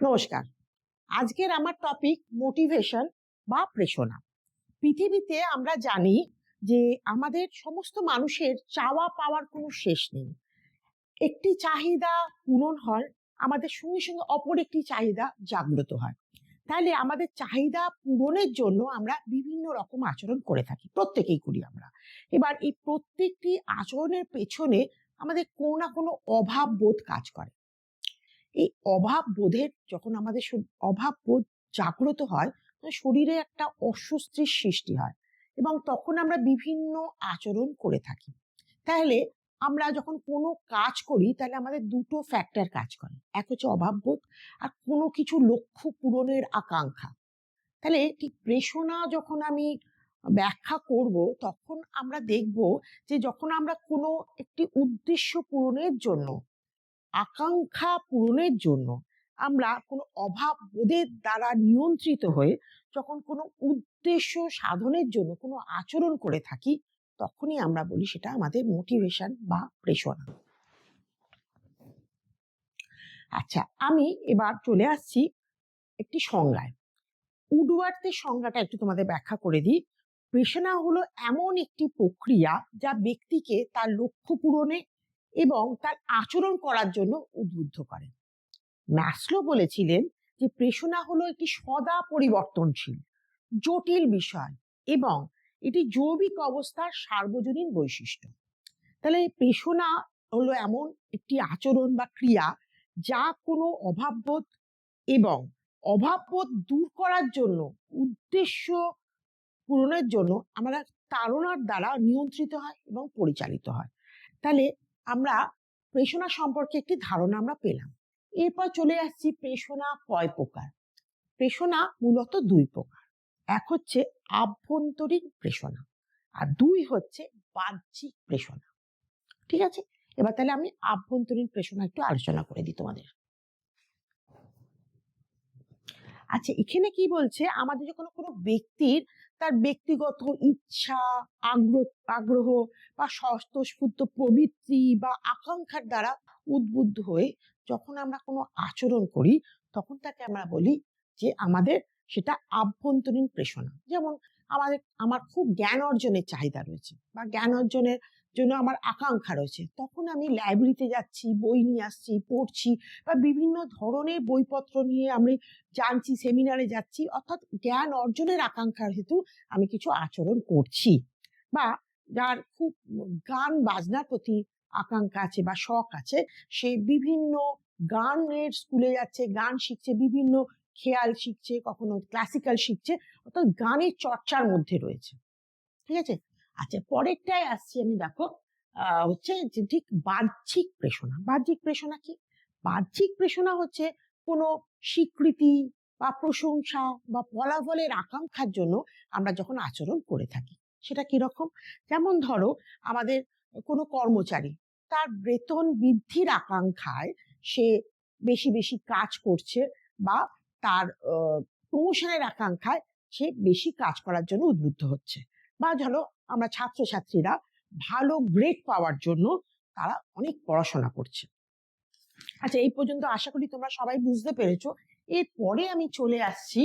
নমস্কার। আজকের আমার টপিক মোটিভেশন বা প্রেরণা। পৃথিবীতে আমরা জানি যে আমাদের সমস্ত মানুষের চাওয়া পাওয়ার কোনো শেষ নেই। একটি চাহিদা পূরণ হয়, আমাদের সঙ্গে সঙ্গে অপর একটি চাহিদা জাগ্রত হয়। তাহলে আমাদের চাহিদা পূরণের জন্য আমরা বিভিন্ন রকম আচরণ করে থাকি, প্রত্যেকেই করি আমরা। এবার এই প্রত্যেকটি আচরণের পেছনে আমাদের কোনো না কোনো অভাব বোধ কাজ করে। এই অভাব বোধের যখন আমাদের অভাব বোধ জাগ্রত হয়, শরীরে একটা অস্বস্তির সৃষ্টি হয় এবং তখন আমরা বিভিন্ন আচরণ করে থাকি। তাহলে আমরা যখন কোনো কাজ করি তাহলে আমাদের দুটো ফ্যাক্টর কাজ করে, এক হচ্ছে অভাব বোধ আর কোনো কিছু লক্ষ্য পূরণের আকাঙ্ক্ষা। তাহলে ঠিক প্রেরণা যখন আমি ব্যাখ্যা করব তখন আমরা দেখব যে যখন আমরা কোনো একটি উদ্দেশ্য পূরণের জন্য, আকাঙ্ক্ষা পূরণের জন্য আমরা কোনো অভাব বোধের দ্বারা নিয়ন্ত্রিত হয়ে যখন কোনো উদ্দেশ্য সাধনের জন্য কোনো আচরণ করে থাকি, তখনই আমরা বলি সেটা আমাদের মোটিভেশন বা প্রেরণা। আচ্ছা, আমি এবার চলে আসছি একটি সংজ্ঞায়। উডওয়ার্থের সংজ্ঞাটা একটু তোমাদের ব্যাখ্যা করে দিই। প্রেরণা হলো এমন একটি প্রক্রিয়া যা ব্যক্তিকে তার লক্ষ্য পূরণে এবং তার আচরণ করার জন্য উদ্বুদ্ধ করে। ম্যাসলো বলেছিলেন যে প্রেরণা হলো একটি সদা পরিবর্তনশীল জটিল বিষয় এবং এটি জৈবিক অবস্থার সার্বজনীন বৈশিষ্ট্য। তাহলে প্রেরণা হলো এমন একটি আচরণ বা ক্রিয়া যা কোনো অভাববোধ এবং অভাববোধ দূর করার জন্য, উদ্দেশ্য পূরণের জন্য আমরা তাড়নার দ্বারা নিয়ন্ত্রিত হয় এবং পরিচালিত হয়। তাহলে আমরা প্রেরণা সম্পর্কে একটি ধারণা আমরা পেলাম। এরপর চলে আসছি প্রেরণা কয় প্রকার। প্রেরণা মূলত দুই প্রকার, এক হচ্ছে আভ্যন্তরীণ প্রেরণা আর দুই হচ্ছে বাহ্যিক প্রেরণা। ঠিক আছে, এবার তাহলে আমি আভ্যন্তরীণ প্রেরণা একটু আলোচনা করে দিই তোমাদের। আচ্ছা, এখানে কি বলছে, আমাদের যখন কোনো ব্যক্তির তার ব্যক্তিগত ইচ্ছা, আগ্রহ বা স্বতঃস্ফূর্ত প্রবৃত্তি বা আকাঙ্ক্ষার দ্বারা উদ্বুদ্ধ হয়ে যখন আমরা কোনো আচরণ করি, তখন তাকে আমরা বলি যে আমাদের সেটা আভ্যন্তরীণ প্রেরণা। যেমন আমার খুব জ্ঞান অর্জনের চাহিদা রয়েছে বা জ্ঞান অর্জনের জন্য আমার আকাঙ্ক্ষা রয়েছে, তখন আমি লাইব্রেরিতে যাচ্ছি, বই নিয়ে আসছি, পড়ছি বা বিভিন্ন ধরনের বইপত্র নিয়ে আমি জানছি, সেমিনারে যাচ্ছি, অর্থাৎ জ্ঞান অর্জনের আকাঙ্ক্ষার হেতু আমি কিছু আচরণ করছি। বা যার খুব গান বাজনার প্রতি আকাঙ্ক্ষা আছে বা শখ আছে, সে বিভিন্ন গানের স্কুলে যাচ্ছে, গান শিখছে, বিভিন্ন খেয়াল শিখছে, কখনো ক্লাসিক্যাল শিখছে, অর্থাৎ গানের চর্চার মধ্যে রয়েছে। ঠিক আছে। আচ্ছা, পরেরটায় আসছি আমি, দেখো হচ্ছে যে ঠিক বাহ্যিক প্রেরণা। বাহ্যিক প্রেরণা কি? বাহ্যিক প্রেরণা হচ্ছে কোনো স্বীকৃতি বা প্রশংসা বা ফলাফলের আকাঙ্ক্ষার জন্য আমরা যখন আচরণ করে থাকি। সেটা কিরকম? যেমন ধরো, আমাদের কোনো কর্মচারী তার বেতন বৃদ্ধির আকাঙ্ক্ষায় সে বেশি বেশি কাজ করছে বা তার প্রমোশনের আকাঙ্ক্ষায় সে বেশি কাজ করার জন্য উদ্বুদ্ধ হচ্ছে। বা ধরো, আমরা ছাত্রছাত্রীরা ভালো গ্রেড পাওয়ার জন্য তারা অনেক পড়াশোনা করছে। আচ্ছা, এই পর্যন্ত আশা করি তোমরা সবাই বুঝতে পেরেছো। এরপরে আমি চলে আসছি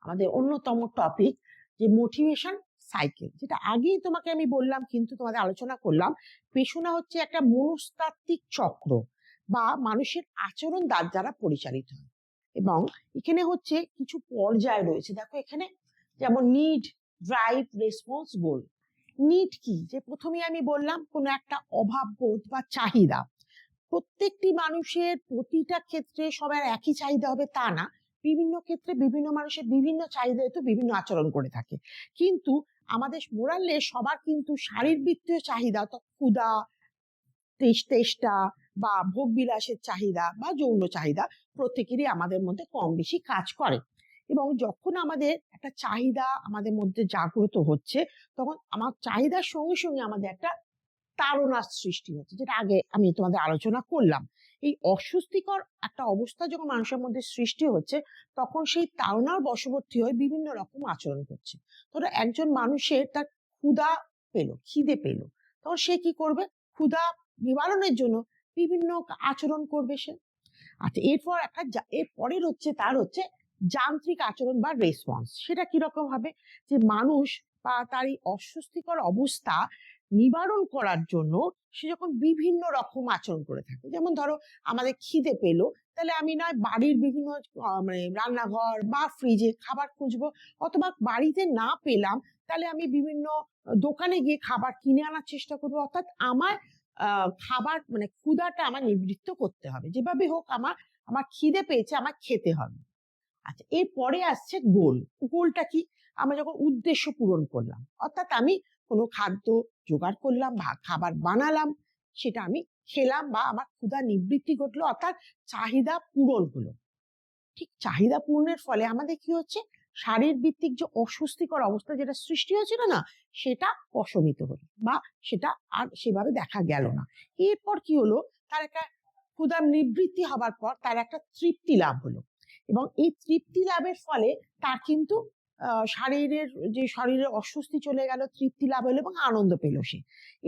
আমাদের অন্যতম টপিক, যে মোটিভেশন সাইকেল, যেটা আগেই তোমাকে আমি বললাম কিন্তু তোমাদের আলোচনা করলাম। প্রেরণা হচ্ছে একটা মনস্তাত্ত্বিক চক্র বা মানুষের আচরণ তার দ্বারা পরিচালিত হয় এবং এখানে হচ্ছে কিছু পর্যায় রয়েছে। দেখো এখানে যেমন নিড, ড্রাইভ, রেসপন্স, গোল। নিড কি? যে প্রথমে আমি বললাম কোনো একটা অভাব বোধ বা চাহিদা। প্রত্যেকটি মানুষের প্রতিটা ক্ষেত্রে সবার একই চাহিদা হবে তা না, বিভিন্ন ক্ষেত্রে বিভিন্ন মানুষের বিভিন্ন চাহিদা তো বিভিন্ন আচরণ করে থাকে। কিন্তু আমাদের মোরালে সবার কিন্তু শারীরবৃত্তীয় চাহিদা, তো ক্ষুধা, তেষ্টা বা ভোগ বিলাসের চাহিদা বা যৌন চাহিদা প্রত্যেকেরই আমাদের মধ্যে কম বেশি কাজ করে। এবং যখন আমাদের একটা চাহিদা আমাদের মধ্যে জাগ্রত হচ্ছে, তখন আমার চাহিদার সঙ্গে সঙ্গে আমাদের একটা তাড়নার সৃষ্টি হচ্ছে, যেটা আগে আমি তোমাদের আলোচনা করলাম। এই অস্বস্তিকর একটা অবস্থা যখন মানুষের মধ্যে সৃষ্টি হচ্ছে, তখন সেই তাড়নার বশবর্তী হয়ে বিভিন্ন রকম আচরণ করছে। ধরো, একজন মানুষের তার খিদে পেলো, তখন সে কি করবে? ক্ষুধা নিবারণের জন্য বিভিন্ন আচরণ করবে সে। আচ্ছা, এরপরের তার হচ্ছে যান্ত্রিক আচরণ বা রেসপন্স। সেটা কিরকম হবে, যে মানুষ বা তার এই অস্বস্তিকর অবস্থা নিবারণ করার জন্য সে যখন বিভিন্ন রকম আচরণ করে থাকে, যেমন ধরো আমাদের খিদে পেলো, তাহলে আমি নয় বাড়ির বিভিন্ন মানে রান্নাঘর বা ফ্রিজে খাবার খুঁজবো, অথবা বাড়িতে না পেলাম তাহলে আমি বিভিন্ন দোকানে গিয়ে খাবার কিনে আনার চেষ্টা করবো। অর্থাৎ আমার খাবার মানে ক্ষুধাটা আমার নিবৃত্ত করতে হবে, যেভাবে হোক আমার খিদে পেয়েছে, আমার খেতে হবে। আচ্ছা, এরপরে আসছে গোল। গোলটা কি, আমরা যখন উদ্দেশ্য পূরণ করলাম, অর্থাৎ আমি কোনো খাদ্য জোগাড় করলাম বা খাবার বানালাম, সেটা আমি খেলাম বা আমার ক্ষুধা নিবৃত্তি ঘটলো, অর্থাৎ চাহিদা পূরণ হলো। ঠিক চাহিদা পূরণের ফলে আমাদের কি হচ্ছে, শারীর ভিত্তিক যে অস্বস্তিকর অবস্থা যেটা সৃষ্টি হয়েছিল না, সেটা প্রশমিত হলো বা সেটা আর সেভাবে দেখা গেল না। এরপর কি হলো, তার একটা ক্ষুধা নিবৃত্তি হবার পর তার একটা তৃপ্তি লাভ হলো, এবং এই তৃপ্তি লাভের ফলে তার কিন্তু শরীরের অস্বস্তি চলে গেল, তৃপ্তি লাভ হলো এবং আনন্দ পেল সে।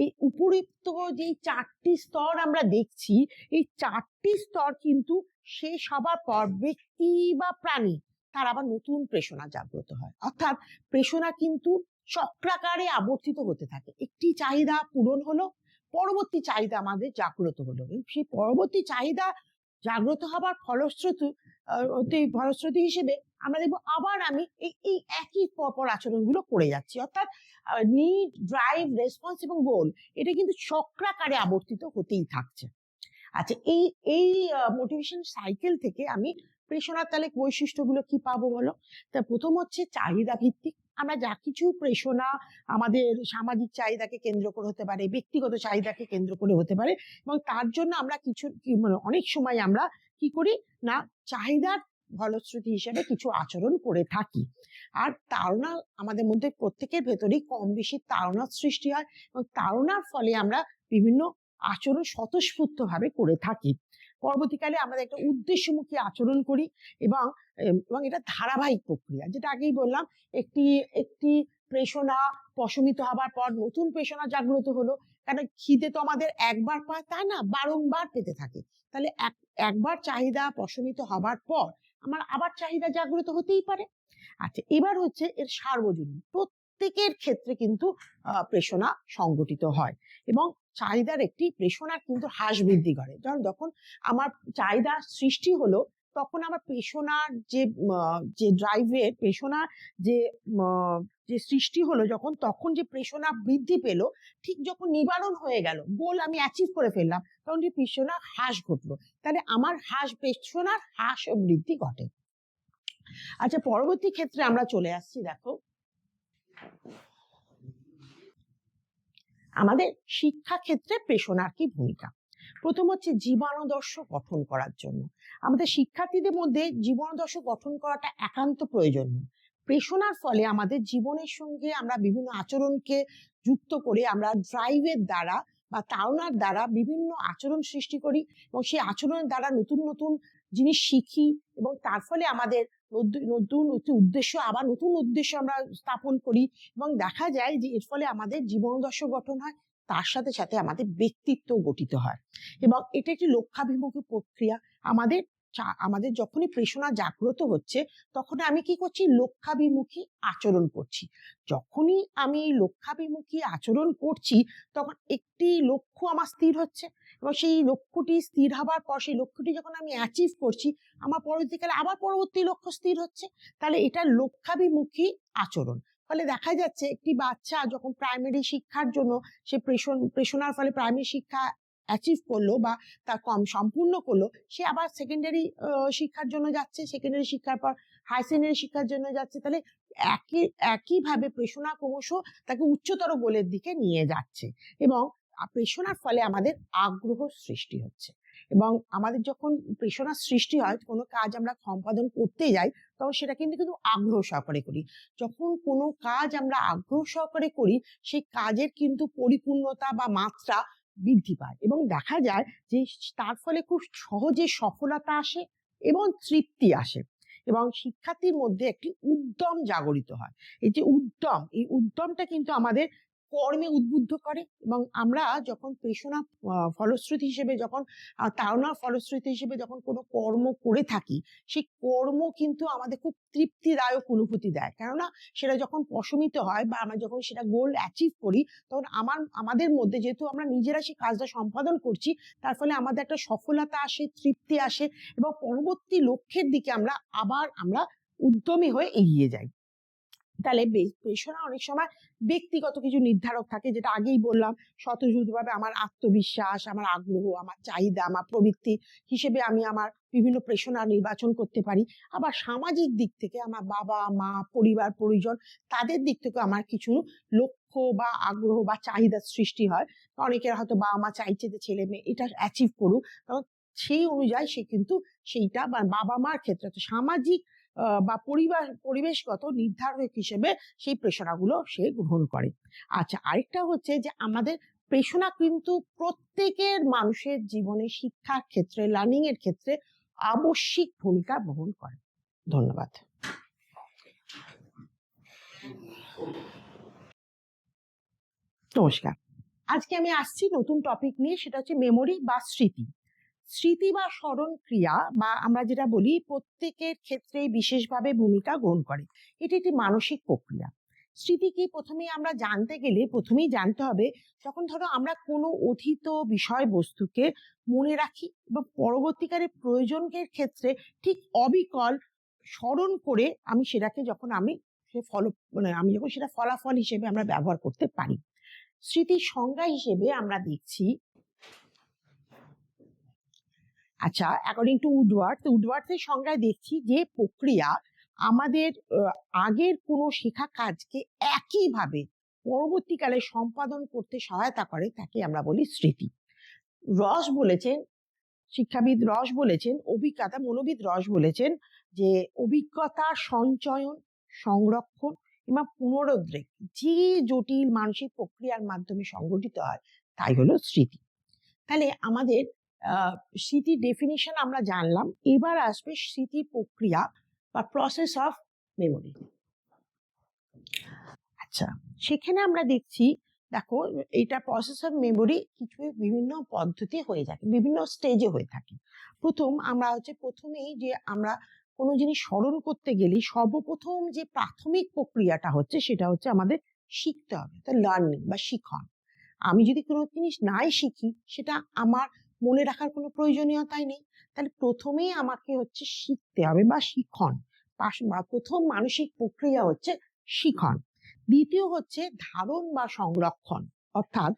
এই উপরিক্ত যে 4টি স্তর আমরা দেখছি, এই 4টি স্তর কিন্তু শেষ হবার পর ব্যক্তি বা প্রাণী তার আবার নতুন প্রেষণা জাগ্রত হয়। অর্থাৎ প্রেষণা কিন্তু চক্রাকারে আবর্তিত হতে থাকে। একটি চাহিদা পূরণ হলো, পরবর্তী চাহিদা আমাদের জাগ্রত হলো, সেই পরবর্তী চাহিদা জাগ্রত হবার ফলশ্রুতি হিসেবে আমরা দেখবো আবার আমি এই একই পরপর আচরণগুলো করে যাচ্ছি। অর্থাৎ নিড, ড্রাইভ, রেসপন্স এবং গোল, এটা কিন্তু চক্রাকারে আবর্তিত হতেই থাকছে। আচ্ছা, এই মোটিভেশন সাইকেল থেকে আমি প্রেষণার তাহলে বৈশিষ্ট্যগুলো কি পাবো বলো? তা প্রথম হচ্ছে চাহিদা ভিত্তিক। আমরা যা কিছু প্রেষণা আমাদের সামাজিক চাহিদাকে কেন্দ্র করে হতে পারে, ব্যক্তিগত চাহিদাকে কেন্দ্র করে হতে পারে, এবং তার জন্য আমরা মানে অনেক সময় আমরা কি করি না, চাহিদার ফলশ্রুতি হিসেবে কিছু আচরণ করে থাকি। আর তাড়না, আমাদের মধ্যে প্রত্যেকের ভেতরেই কম বেশি তাড়নার সৃষ্টি হয়, এবং তাড়নার ফলে আমরা বিভিন্ন আচরণ স্বতঃস্ফূর্ত ভাবে করে থাকি। পরবর্তীকালে আমরা একটা উদ্দেশ্যমুখী আচরণ করি, এবং এটা ধারাবাহিক প্রক্রিয়া। যেটা আগেই বললাম, একটি প্রেষণা প্রশমিত হবার পর নতুন প্রেষণা জাগ্রত হলো। কারণ খিদে তো আমাদের একবার পায় তাই না, বারংবার পেতে থাকে। তাহলে একবার চাহিদা প্রশমিত হবার পর আমার আবার চাহিদা জাগ্রত হতেই পারে। আচ্ছা, এবার হচ্ছে এর সার্বজনীন, প্রত্যেকের ক্ষেত্রে কিন্তু প্রেষণা সংগঠিত হয়, এবং চাহিদার একটি প্রেষণার কিন্তু হ্রাস বৃদ্ধি করে। যখন আমার চাহিদা সৃষ্টি হলো, তখন আমার প্রেষণার যে ড্রাইভের প্রেষণার যে সৃষ্টি হলো, তখন যে প্রেষণা বৃদ্ধি পেল, ঠিক যখন নিবারণ হয়ে গেল, গোল আমি অ্যাচিভ করে ফেললাম, তখন যে প্রেষণার হ্রাস ঘটলো, তাহলে আমার প্রেষণার হ্রাস ও বৃদ্ধি ঘটে। আচ্ছা, পরবর্তী ক্ষেত্রে আমরা চলে আসছি। দেখো, আমাদের শিক্ষা ক্ষেত্রে প্রেষণার কি ভূমিকা। প্রথম হচ্ছে জীবনাদর্শ গঠন করার জন্য আমাদের শিক্ষার্থীদের মধ্যে জীবনাদর্শ গঠন করাটা একান্ত প্রয়োজনীয়। প্রেষণার ফলে আমাদের জীবনের সঙ্গে আমরা বিভিন্ন আচরণকে যুক্ত করে আমরা ড্রাইভের দ্বারা বা তাড়নার দ্বারা বিভিন্ন আচরণ সৃষ্টি করি, এবং সেই আচরণের দ্বারা নতুন নতুন জিনিস শিখি, এবং তার ফলে আমাদের নতুন উদ্দেশ্য আমরা স্থাপন করি, এবং দেখা যায় যে এর ফলে আমাদের জীবনাদর্শ গঠন হয়, তার সাথে সাথে আমাদের ব্যক্তিত্ব গঠিত হয়। এবং এটা একটি লক্ষ্যাভিমুখী প্রক্রিয়া। আমাদের যখনই প্রেষণা জাগ্রত হচ্ছে, তখন আমি কি করছি, লক্ষ্যাভিমুখী আচরণ করছি। যখনই আমি লক্ষ্যাভিমুখী আচরণ করছি, তখন একটি লক্ষ্য আমার স্থির হচ্ছে, এবং সেই লক্ষ্যটি স্থির হবার পর সেই লক্ষ্যটি যখন আমি অ্যাচিভ করছি, আমার পরবর্তীকালে আবার পরবর্তী লক্ষ্য স্থির হচ্ছে। তাহলে এটা লক্ষ্যাভিমুখী আচরণ। ফলে দেখা যাচ্ছে একটি বাচ্চা যখন প্রাইমারি শিক্ষার জন্য সে প্রেষণার ফলে প্রাইমারি শিক্ষা অ্যাচিভ করলো বা তার সম্পূর্ণ করলো, সে আবার সেকেন্ডারি শিক্ষার জন্য যাচ্ছে, সেকেন্ডারি শিক্ষার পর হায়ার সেকেন্ডারি শিক্ষার জন্য যাচ্ছে। তাহলে একইভাবে প্রেষণা ক্রমশ তাকে উচ্চতর গোলের দিকে নিয়ে যাচ্ছে, এবং প্রেষণার ফলে আমাদের আগ্রহ সৃষ্টি হচ্ছে। এবং আমাদের যখন প্রেষণার সৃষ্টি হয়, কোনো কাজ আমরা সম্পাদন করতে যাই, তখন সেটা কিন্তু আগ্রহ সহকারে করি। যখন কোনো কাজ আমরা আগ্রহ সহকারে করি, সেই কাজের কিন্তু পরিপূর্ণতা বা মাত্রা বৃদ্ধি পায়, এবং দেখা যায় যে তার ফলে খুব সহজে সফলতা আসে এবং তৃপ্তি আসে, এবং শিক্ষার্থীর মধ্যে একটি উদ্যম জাগরিত হয়। এই যে উদ্যমটা কিন্তু আমাদের কর্মে উদ্বুদ্ধ করে, এবং আমরা যখন প্রেষণা ফলশ্রুতি হিসেবে যখন তাড়নার ফলশ্রুতি হিসেবে যখন কোনো কর্ম করে থাকি, সেই কর্ম কিন্তু আমাদের খুব তৃপ্তিদায়ক অনুভূতি দেয়। কেননা সেটা যখন প্রশমিত হয় বা আমরা যখন সেটা গোল অ্যাচিভ করি, তখন আমাদের মধ্যে যেহেতু আমরা নিজেরা সেই কাজটা সম্পাদন করছি, তার ফলে আমাদের একটা সফলতা আসে, তৃপ্তি আসে, এবং পরবর্তী লক্ষ্যের দিকে আমরা উদ্যমী হয়ে এগিয়ে যাই। তাহলে পেশনা অনেক সময় ব্যক্তিগত কিছু নির্ধারক থাকে, যেটা আগেই বললাম, স্বতঃস্ফূর্তভাবে আমার আত্মবিশ্বাস, আমার আগ্রহ, আমার চাহিদা, আমার প্রবৃত্তি হিসেবে আমি আমার বিভিন্ন পেশনা নির্বাচন করতে পারি। আবার সামাজিক দিক থেকে আমার বাবা মা, পরিবার পরিজন, তাদের দিক থেকে আমার কিছু লক্ষ্য বা আগ্রহ বা চাহিদার সৃষ্টি হয়। অনেকের হয়তো বাবা মা চাইছে যে ছেলে মেয়ে এটা অ্যাচিভ করুক, তখন সেই অনুযায়ী সে কিন্তু সেইটা, বা বাবা মার ক্ষেত্রে তো সামাজিক বা পরিবেশগত নির্ধারক হিসেবে সেই প্রেষণাগুলো সে গ্রহণ করে। আচ্ছা, আরেকটা হচ্ছে যে আমাদের প্রেষণা কিন্তু প্রত্যেকের মানুষের জীবনে, শিক্ষার ক্ষেত্রে, লার্নিং এর ক্ষেত্রে আবশ্যিক ভূমিকা বহন করে। ধন্যবাদ। নমস্কার। আজকে আমি আসছি নতুন টপিক নিয়ে, সেটা হচ্ছে মেমোরি বা স্মৃতি। স্মৃতি বা স্মরণ ক্রিয়া বা আমরা যেটা বলি প্রত্যেকের ক্ষেত্রে বিশেষভাবে ভূমিকা গ্রহণ করে। এটি একটি মানসিক প্রক্রিয়া। স্মৃতি কি প্রথমেই আমরা জানতে গেলে প্রথমেই জানতে হবে, যখন ধরো আমরা কোনো অধীত বিষয়বস্তুকে মনে রাখি এবং পরবর্তীকালে প্রয়োজনের ক্ষেত্রে ঠিক অবিকল স্মরণ করে আমি সেটাকে যখন আমি যখন সেটা ফলাফল হিসেবে আমরা ব্যবহার করতে পারি। স্মৃতির সংজ্ঞা হিসেবে আমরা দেখছি, আচ্ছা, অ্যাকর্ডিং টু উডওয়ার্ডের সংজ্ঞায় দেখছি যে প্রক্রিয়া আমাদের আগের কোনো শেখা কাজকে একইভাবে পরবর্তীকালে সম্পাদন করতে সহায়তা করে, তাকে আমরা বলি স্মৃতি। রস বলেছেন, শিক্ষাবিদ রস বলেছেন, মনোবিদ রস বলেছেন যে অভিজ্ঞতার সঞ্চয়ন, সংরক্ষণ এবং পুনরুদ্রেক যে জটিল মানসিক প্রক্রিয়ার মাধ্যমে সংগঠিত হয় তাই হলো স্মৃতি। তাহলে আমাদের স্মৃতির ডেফিনিশন আমরা জানলাম, এবার আসবে স্মৃতি প্রক্রিয়া বা প্রসেস অফ মেমোরি। আচ্ছা, সেখানে আমরা দেখছি, দেখো এইটা প্রসেস অফ মেমোরি কিছু বিভিন্ন পদ্ধতি হয়ে থাকে, বিভিন্ন স্টেজে হয়ে থাকে। প্রথমেই যে আমরা কোনো জিনিস স্মরণ করতে গেলে সর্বপ্রথম যে প্রাথমিক প্রক্রিয়াটা হচ্ছে সেটা হচ্ছে আমাদের শিখতে হবে, তা লার্নিং বা শিখন। আমি যদি কোনো জিনিস নাই শিখি, সেটা আমার মনে রাখার কোনো প্রয়োজনীয়তাই নেই। তাহলে প্রথমেই আমাকে হচ্ছে শিখতে হবে বা শিখন। প্রথম মানসিক প্রক্রিয়া হচ্ছে শিখন। দ্বিতীয় হচ্ছে ধারণ বা সংরক্ষণ। অর্থাৎ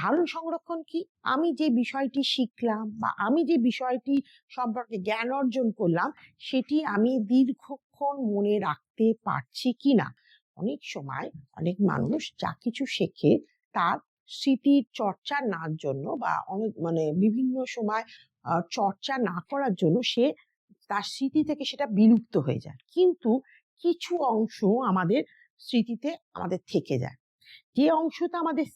ধারণ সংরক্ষণ কি, আমি যে বিষয়টি শিখলাম বা আমি যে বিষয়টি সম্পর্কে জ্ঞান অর্জন করলাম সেটি আমি দীর্ঘক্ষণ মনে রাখতে পারছি কিনা। অনেক সময় অনেক মানুষ যা কিছু শেখে তার স্মৃতির চর্চা না জন্য বা বিভিন্ন সময় চর্চা না করার জন্য সে তার স্মৃতি থেকে সেটা বিলুপ্ত হয়ে যায়, কিন্তু কিছু অংশ আমাদের স্মৃতিতে আমাদের থেকে যায়। যে অংশটা আমাদের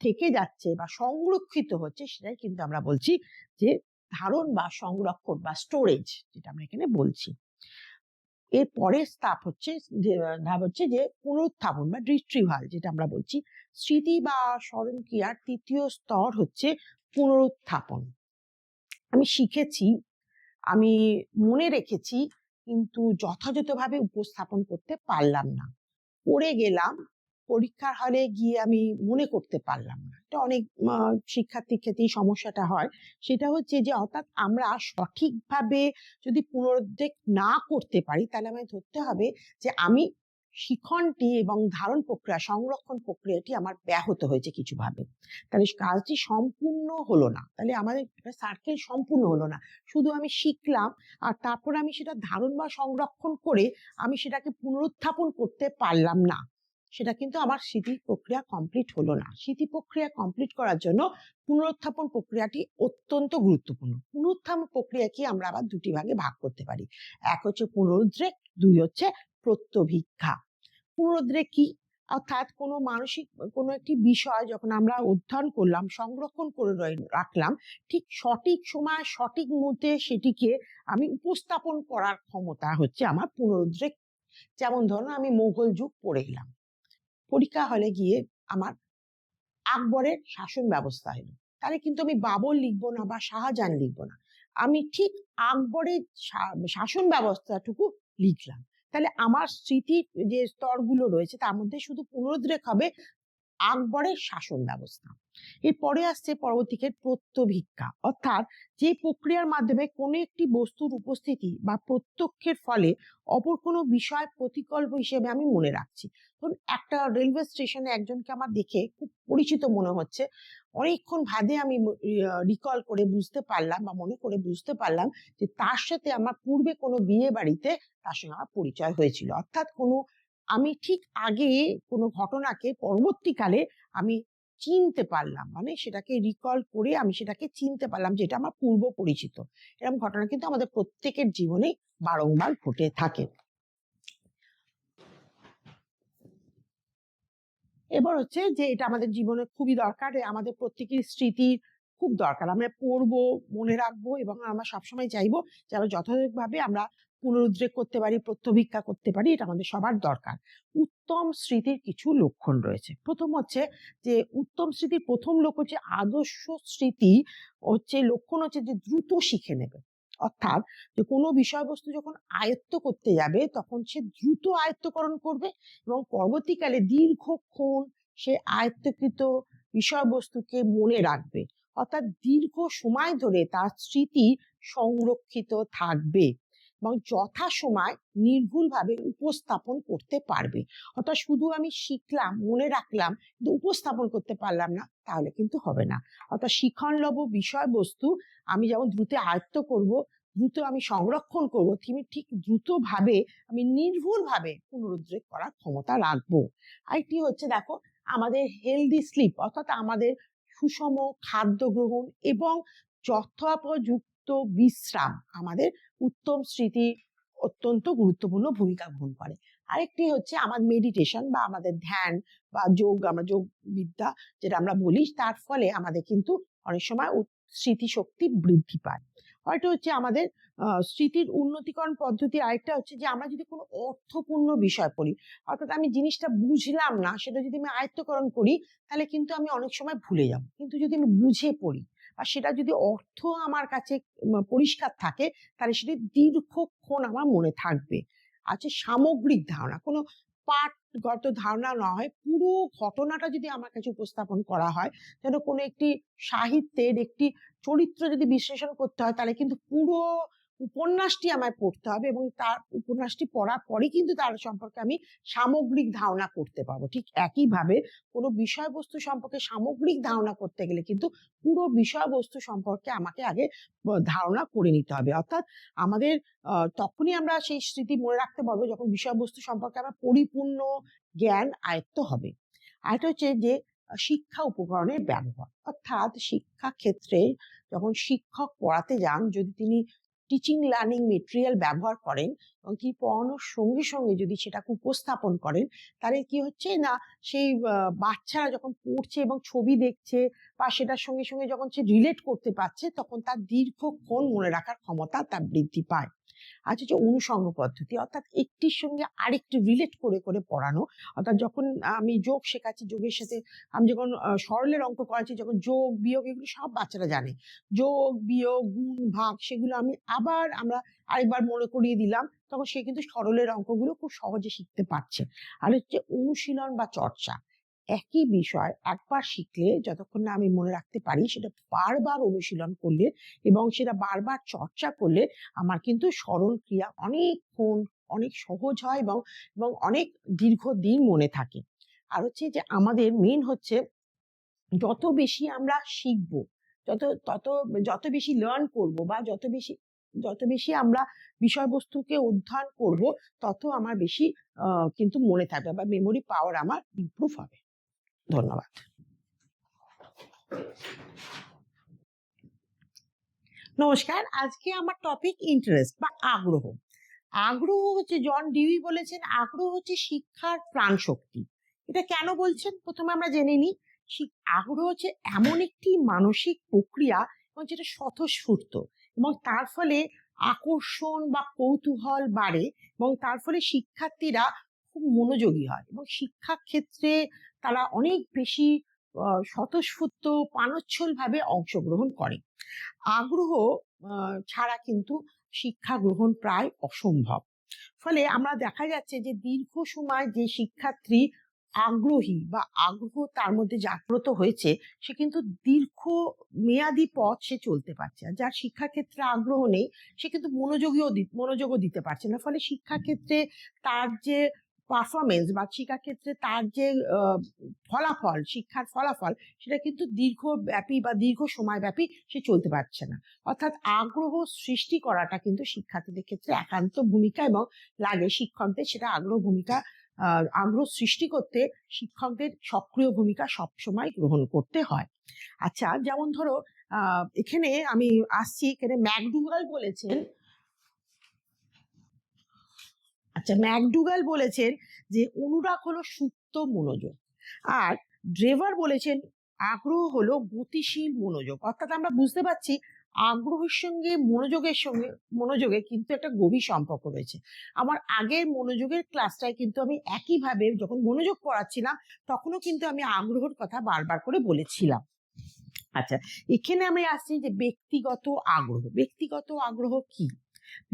থেকে যাচ্ছে বা সংরক্ষিত হচ্ছে সেটাই কিন্তু আমরা বলছি যে ধারণ বা সংরক্ষণ বা স্টোরেজ, যেটা আমরা এখানে বলছি। এর পরের ধাপ হচ্ছে যে পুনরুত্থাপন বা রিট্রিভাল, যেটা আমরা বলছি। স্মৃতি বা স্মরণ ক্রিয়ার তৃতীয় স্তর হচ্ছে পুনরুত্থাপন। আমি শিখেছি, আমি মনে রেখেছি, কিন্তু যথাযথভাবে উপস্থাপন করতে পারলাম না, পড়ে গেলাম, পরীক্ষার হলে গিয়ে আমি মনে করতে পারলাম না। এটা অনেক শিক্ষার্থীর ক্ষেত্রেই সমস্যাটা হয়। সেটা হচ্ছে যে অর্থাৎ আমরা সঠিকভাবে যদি পুনরুদ্রেক না করতে পারি, তাহলে আমায় ধরতে হবে যে আমি শিখনটি এবং ধারণ প্রক্রিয়া, সংরক্ষণ প্রক্রিয়াটি আমার ব্যাহত হয়েছে কিছুভাবে। তাহলে কাজটি সম্পূর্ণ হলো না, তাহলে আমাদের সার্কেল সম্পূর্ণ হলো না। শুধু আমি শিখলাম আর তারপর আমি সেটা ধারণ বা সংরক্ষণ করে আমি সেটাকে পুনরুত্থাপন করতে পারলাম না, সেটা কিন্তু আমার স্মৃতি প্রক্রিয়া কমপ্লিট হলো না। স্মৃতি প্রক্রিয়া কমপ্লিট করার জন্য পুনরুত্থাপন প্রক্রিয়াটি অত্যন্ত গুরুত্বপূর্ণ। পুনরুত্থাপন প্রক্রিয়াকে আমরা আবার দুটি ভাগে ভাগ করতে পারি, এক হচ্ছে পুনরুদ্রেক, দুই হচ্ছে প্রত্যভিজ্ঞা। পুনরুদ্রেক কি, অর্থাৎ কোনো একটি বিষয় যখন আমরা অধ্যয়ন করলাম, সংরক্ষণ করে রাখলাম, ঠিক সঠিক সময় সঠিক মুহূর্তে সেটিকে আমি উপস্থাপন করার ক্ষমতা হচ্ছে আমার পুনরুদ্রেক। যেমন ধরুন আমি মোগল যুগ পড়ে এলাম, পরীক্ষা হলে গিয়ে আমার আকবরের শাসন ব্যবস্থা হলো, তাহলে কিন্তু আমি বাবর লিখবো না বা শাহজাহান লিখবো না, আমি ঠিক আকবরের শাসন ব্যবস্থাটুকু লিখলাম। তাহলে আমার স্মৃতির যে স্তরগুলো রয়েছে তার মধ্যে শুধু পুনরুদ্রেক হবে আকবরের শাসন ব্যবস্থা। এরপরে আসছে পরবর্তীকে প্রত্যভিজ্ঞা, অর্থাৎ যে প্রক্রিয়ার মাধ্যমে কোনো একটি বস্তুর উপস্থিতি বা প্রত্যক্ষের ফলে অপর কোনো বিষয় প্রতিকল্প হিসেবে আমি মনে রাখছি। ধরুন একটা রেলওয়ে স্টেশনে একজনকে আমার দেখে খুব পরিচিত মনে হচ্ছে, অনেকক্ষণ বাদে আমি রিকল করে বুঝতে পারলাম বা মনে করে বুঝতে পারলাম যে তার সাথে আমার পূর্বে কোনো বিয়ে বাড়িতে তার সঙ্গে আমার পরিচয় হয়েছিল। অর্থাৎ আমি ঠিক আগে কোনো ঘটনাকে পরবর্তীকালে আমি চিনতে পারলাম, মানে সেটাকে রিকল করে আমি সেটাকে চিনতে পারলাম যে এটা আমার পূর্ব পরিচিত। এরকম ঘটনা কিন্তু আমাদের প্রত্যেকের জীবনে বারংবার ঘটে থাকে। এবার হচ্ছে যে এটা আমাদের জীবনে খুবই দরকার, আমাদের প্রত্যেকের স্মৃতির খুব দরকার, আমরা পড়বো, মনে রাখবো এবং আমরা সবসময় চাইবো যে আমরা যথাযথভাবে আমরা পুনরুদ্রেক করতে পারি, প্রত্যভিজ্ঞা করতে পারি, এটা আমাদের সবার দরকার। উত্তম স্মৃতির কিছু লক্ষণ রয়েছে। প্রথম হচ্ছে যে উত্তম স্মৃতির প্রথম লক্ষ্য হচ্ছে আদর্শ স্মৃতি লক্ষণ হচ্ছে যে দ্রুত শিখে নেবে। অর্থাৎ যে কোনো বিষয়বস্তু যখন আয়ত্ত করতে যাবে তখন সে দ্রুত আয়ত্তকরণ করবে এবং পরবর্তীকালে দীর্ঘক্ষণ সে আয়ত্তকৃত বিষয়বস্তুকে মনে রাখবে, অর্থাৎ দীর্ঘ সময় ধরে তার স্মৃতি সংরক্ষিত থাকবে এবং যথাসময় নির্ভুলভাবে উপস্থাপন করতে পারবে। অর্থাৎ শুধু আমি শিখলাম, মনে রাখলাম, কিন্তু উপস্থাপন করতে পারলাম না, তাহলে কিন্তু হবে না। অর্থাৎ শিক্ষণলব্ধ বিষয়বস্তু আমি যেমন দ্রুত আয়ত্ত করব, দ্রুত আমি সংরক্ষণ করব, ঠিক দ্রুতভাবে আমি নির্ভুলভাবে পুনরুদ্রেক করার ক্ষমতা রাখবো। আরেকটি হচ্ছে দেখো আমাদের হেলদি স্লিপ, অর্থাৎ আমাদের সুষম খাদ্য গ্রহণ এবং যথোপযুক্ত বিশ্রাম আমাদের উত্তম স্মৃতি অত্যন্ত গুরুত্বপূর্ণ ভূমিকা গ্রহণ করে। আরেকটি হচ্ছে আমার মেডিটেশন বা আমাদের ধ্যান বা যোগ, আমরা যোগ বিদ্যা যেটা আমরা বলি, তার ফলে আমাদের কিন্তু অনেক সময় স্মৃতিশক্তি বৃদ্ধি পায়। হয়তো হচ্ছে আমাদের স্মৃতির উন্নতিকরণ পদ্ধতি। আরেকটা হচ্ছে যে আমরা যদি কোনো অর্থপূর্ণ বিষয় পড়ি, অর্থাৎ আমি জিনিসটা বুঝলাম না, সেটা যদি আমি আয়ত্তকরণ করি তাহলে কিন্তু আমি অনেক সময় ভুলে যাব, কিন্তু যদি আমি বুঝে পড়ি আর সেটা যদি অর্থ আমার কাছে পরিষ্কার থাকে তাহলে সেটি দীর্ঘক্ষণ আমার মনে থাকবে। আছে সামগ্রিক ধারণা, কোনো পাঠগত ধারণা নয়, পুরো ঘটনাটা যদি আমার কাছে উপস্থাপন করা হয়, যেন কোনো একটি সাহিত্যের একটি চরিত্র যদি বিশ্লেষণ করতে হয় তাহলে কিন্তু পুরো উপন্যাসটি আমায় পড়তে হবে এবং তার উপন্যাসটি পড়ার পরই কিন্তু তার সম্পর্কে আমি সামগ্রিক ধারণা করতে পারবো। ঠিক একইভাবে কোনো বিষয়বস্তু সম্পর্কে সামগ্রিক ধারণা করতে গেলে কিন্তু পুরো বিষয়বস্তু সম্পর্কে আমাকে আগে ধারণা করে নিতে হবে। অর্থাৎ আমাদের তখনই আমরা সেই স্মৃতি মনে রাখতে পারবো যখন বিষয়বস্তু সম্পর্কে আমার পরিপূর্ণ জ্ঞান আয়ত্ত হবে। আরেকটা হচ্ছে যে শিক্ষা উপকরণের ব্যবহার, অর্থাৎ শিক্ষা ক্ষেত্রে যখন শিক্ষক পড়াতে যান, যদি তিনি টিচিং লার্নিং মেটেরিয়াল ব্যবহার করেন এবং তিনি পড়ানোর সঙ্গে সঙ্গে যদি সেটাকে উপস্থাপন করেন, তাহলে কি হচ্ছে না সেই বাচ্চারা যখন পড়ছে এবং ছবি দেখছে বা সেটার সঙ্গে সঙ্গে যখন সে রিলেট করতে পারছে তখন তার দীর্ঘক্ষণ মনে রাখার ক্ষমতা তার বৃদ্ধি পায়। আচ্ছা, যে অনুষঙ্গ পদ্ধতি, অর্থাৎ একটির সঙ্গে আরেকটি রিলেট করে করে পড়ানো। অর্থাৎ যখন আমি যোগ শেখাচ্ছি, যোগের সাথে আমি যখন সরলের অঙ্ক করাচ্ছি, যখন যোগ বিয়োগ এগুলো সব বাচ্চারা জানে, যোগ বিয়োগ গুণ ভাগ সেগুলো আমরা আরেকবার মনে করিয়ে দিলাম, তখন সে কিন্তু সরলের অঙ্কগুলো খুব সহজে শিখতে পারছে। আর হচ্ছে অনুশীলন বা চর্চা, একই বিষয় একবার শিখলে যতক্ষণ না আমি মনে রাখতে পারি সেটা বারবার অনুশীলন করলে এবং সেটা বারবার চর্চা করলে আমার কিন্তু স্মরণ ক্রিয়া অনেকক্ষণ অনেক সহজ হয় এবং এবং অনেক দীর্ঘদিন মনে থাকে। আর হচ্ছে যে আমাদের মেন হচ্ছে যত বেশি আমরা শিখবো, যত বেশি লার্ন করব বা যত বেশি আমরা বিষয়বস্তুকে অধ্যয়ন করব, তত আমার বেশি কিন্তু মনে থাকবে বা মেমোরি পাওয়ার আমার ইমপ্রুভ হবে। ধন্যবাদ। নমস্কার, আজকে আমার টপিক ইন্টারেস্ট বা আগ্রহ। আগ্রহ হচ্ছে, জন ডিউই বলেছেন আগ্রহ হচ্ছে শিক্ষার প্রাণ শক্তি। এটা কেন বলছেন প্রথমে আমরা জেনে নিই। আগ্রহ হচ্ছে এমন একটি মানসিক প্রক্রিয়া এবং যেটা স্বতঃস্ফূর্ত এবং তার ফলে আকর্ষণ বা কৌতূহল বাড়ে এবং তার ফলে শিক্ষার্থীরা খুব মনোযোগী হয় এবং শিক্ষা ক্ষেত্রে তারা অনেক বেশি স্বতঃস্ফূর্ত প্রাণোচ্ছলভাবে অংশগ্রহণ করে। আগ্রহ ছাড়া কিন্তু শিক্ষা গ্রহণ প্রায় অসম্ভব। ফলে আমরা দেখা যাচ্ছে যে দীর্ঘ সময় যে শিক্ষার্থী আগ্রহী বা আগ্রহ তার মধ্যে জাগ্রত হয়েছে, সে কিন্তু দীর্ঘ মেয়াদি পথ সে চলতে পারছে। আর যার শিক্ষার ক্ষেত্রে আগ্রহ নেই, সে কিন্তু মনোযোগও দিতে পারছে না। ফলে শিক্ষার ক্ষেত্রে তার যে পারফরমেন্স বা শিক্ষার ক্ষেত্রে তার যে ফলাফল, শিক্ষার ফলাফল, সেটা কিন্তু দীর্ঘব্যাপী বা দীর্ঘ সময় ব্যাপী সে চলতে পারছে না। অর্থাৎ আগ্রহ সৃষ্টি করাটা কিন্তু শিক্ষার্থীদের ক্ষেত্রে একান্ত ভূমিকা এবং লাগে শিক্ষকদের সেটা আগ্রহ সৃষ্টি করতে শিক্ষকদের সক্রিয় ভূমিকা সবসময় গ্রহণ করতে হয়। আচ্ছা, যেমন ধরো এখানে আমি আসছি, এখানে ম্যাকডুগাল বলেছেন যে অনুরাগ হলো সুপ্ত মনোযোগ, আর ড্রেভার বলেছেন আগ্রহ হলো গতিশীল মনোযোগ। অর্থাৎ আমরা বুঝতে পারছি আগ্রহের সঙ্গে মনোযোগের কিন্তু একটা গভীর সম্পর্ক রয়েছে। আমার আগের মনোযোগের ক্লাসটায় কিন্তু আমি একইভাবে যখন মনোযোগ পড়াচ্ছিলাম তখনও কিন্তু আমি আগ্রহের কথা বারবার করে বলেছিলাম। আচ্ছা, এখানে আমি আসছি যে ব্যক্তিগত আগ্রহ কি?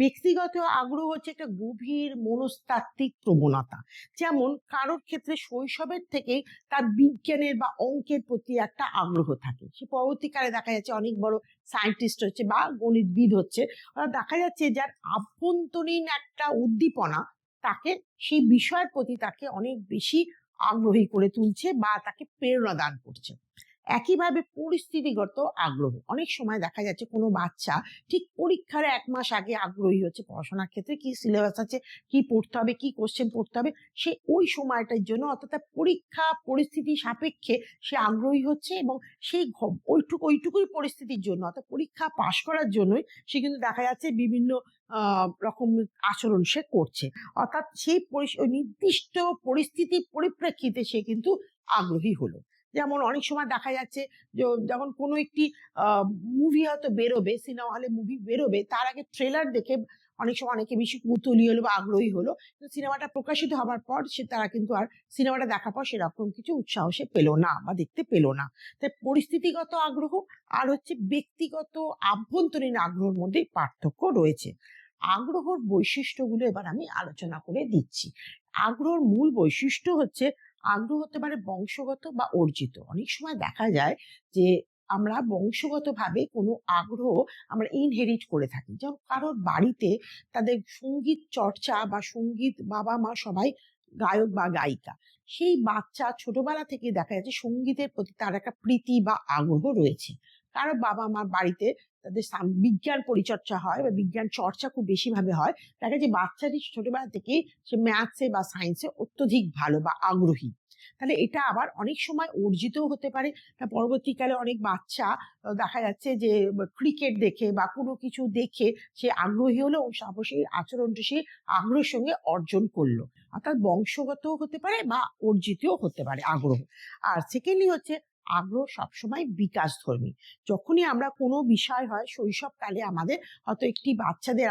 ব্যক্তিগত আগ্রহ হচ্ছে একটা গভীর মনস্তাত্ত্বিক প্রবণতা। যেমন কারোর ক্ষেত্রে শৈশবের থেকেই তার বিজ্ঞানের বা অঙ্কের প্রতি একটা আগ্রহ থাকে, সে পরবর্তীকালে দেখা যাচ্ছে অনেক বড় সায়েন্টিস্ট হচ্ছে বা গণিতবিদ হচ্ছে। দেখা যাচ্ছে যার আভ্যন্তরীণ একটা উদ্দীপনা তাকে সেই বিষয়ের প্রতি তাকে অনেক বেশি আগ্রহী করে তুলছে বা তাকে প্রেরণা দান করছে। একইভাবে পরিস্থিতিগত আগ্রহ, অনেক সময় দেখা যাচ্ছে কোনো বাচ্চা ঠিক পরীক্ষার 1 মাস আগে আগ্রহী হচ্ছে পড়াশোনার ক্ষেত্রে, কি সিলেবাস আছে, কি পড়তে হবে, কি কোশ্চেন পড়তে হবে, সে ওই সময়টার জন্য অর্থাৎ পরীক্ষা পরিস্থিতি সাপেক্ষে সে আগ্রহী হচ্ছে এবং সেই ওইটুকুই পরিস্থিতির জন্য অর্থাৎ পরীক্ষা পাশ করার জন্যই সে কিন্তু দেখা যাচ্ছে বিভিন্ন রকম আচরণ সে করছে। অর্থাৎ সেই নির্দিষ্ট পরিস্থিতির পরিপ্রেক্ষিতে সে কিন্তু আগ্রহী হলো। যেমন অনেক সময় দেখা যাচ্ছে যখন কোনো একটি মুভি হয়তো বেরোবে, সিনেমা হলে মুভি বেরোবে, তার আগে ট্রেলার দেখে অনেক সময় অনেকে বেশি কৌতূহলী হলো বা আগ্রহী হলো, সিনেমাটা প্রকাশিত হওয়ার পর তারা কিন্তু আর সিনেমাটা দেখার পর সেরকম কিছু উৎসাহ সে পেলো না বা দেখতে পেলো না। তাই পরিস্থিতিগত আগ্রহ আর হচ্ছে ব্যক্তিগত আভ্যন্তরীণ আগ্রহের মধ্যে পার্থক্য রয়েছে। আগ্রহের বৈশিষ্ট্যগুলো এবার আমি আলোচনা করে দিচ্ছি। আগ্রহের মূল বৈশিষ্ট্য হচ্ছে আগ্রহ হতে পারে বংশগত বা অর্জিত। অনেক সময় দেখা যায় যে আমরা বংশগতভাবে কোনো আগ্রহ আমরা ইনহেরিট করে থাকি। যেমন কারোর বাড়িতে তাদের সঙ্গীত চর্চা বা সঙ্গীত, বাবা মা সবাই গায়ক বা গায়িকা, সেই বাচ্চা ছোটবেলা থেকে দেখা যাচ্ছে সঙ্গীতের প্রতি তার একটা প্রীতি বা আগ্রহ রয়েছে। কারো বাবা মার বাড়িতে তাদের বিজ্ঞান পরিচর্যা হয় বা বিজ্ঞান চর্চা খুব বেশি ভাবে হয়, দেখা যায় বাচ্চাটি ছোটবেলা থেকেই সে ম্যাথসে বা সায়েন্সে অত্যধিক ভালো বা আগ্রহী। তাহলে এটা আবার অনেক সময় অর্জিতও হতে পারে। পরবর্তীকালে অনেক বাচ্চা দেখা যাচ্ছে যে ক্রিকেট দেখে বা কোনো কিছু দেখে সে আগ্রহী হলো ও সেই আচরণটা সে আগ্রহের সঙ্গে অর্জন করলো। অর্থাৎ বংশগতও হতে পারে বা অর্জিতও হতে পারে আগ্রহ। আর সেকেন্ডলি হচ্ছে আগ্রহ সবসময় বিকাশধর্মী। যখনই আমরা কোনো বিষয় হয় শৈশবকালে আমাদের হয়তো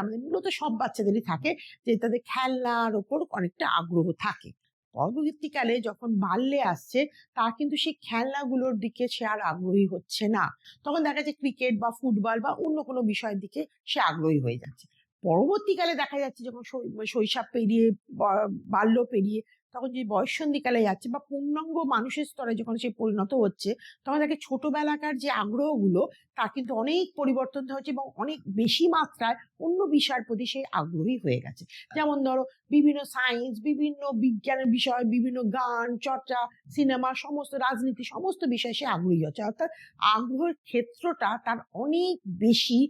আমাদের মূলত সব বাচ্চাদেরই থাকে যে তাদের খেলনার ওপর অনেকটা আগ্রহ থাকে। পরবর্তীকালে যখন বাল্যে আসছে তা কিন্তু সেই খেলনাগুলোর দিকে সে আর আগ্রহী হচ্ছে না, তখন দেখা যাচ্ছে ক্রিকেট বা ফুটবল বা অন্য কোনো বিষয়ের দিকে সে আগ্রহী হয়ে যাচ্ছে। পরবর্তীকালে দেখা যাচ্ছে যখন শৈশব পেরিয়ে বাল্য পেরিয়ে তখন যে বয়ঃসন্ধিকালে যাচ্ছে বা পূর্ণাঙ্গ মানুষের স্তরে যখন সে পরিণত হচ্ছে, তখন তাকে ছোটবেলাকার যে আগ্রহগুলো তার কিন্তু অনেক পরিবর্তন হচ্ছে এবং অনেক বেশি মাত্রায় অন্য বিষয়ের প্রতি সে আগ্রহী হয়ে গেছে। যেমন ধরো বিভিন্ন সায়েন্স, বিভিন্ন বিজ্ঞানের বিষয়, বিভিন্ন গান চর্চা, সিনেমা, সমস্ত রাজনীতি, সমস্ত বিষয়ে সে আগ্রহী হচ্ছে। অর্থাৎ আগ্রহের ক্ষেত্রটা তার অনেক বেশি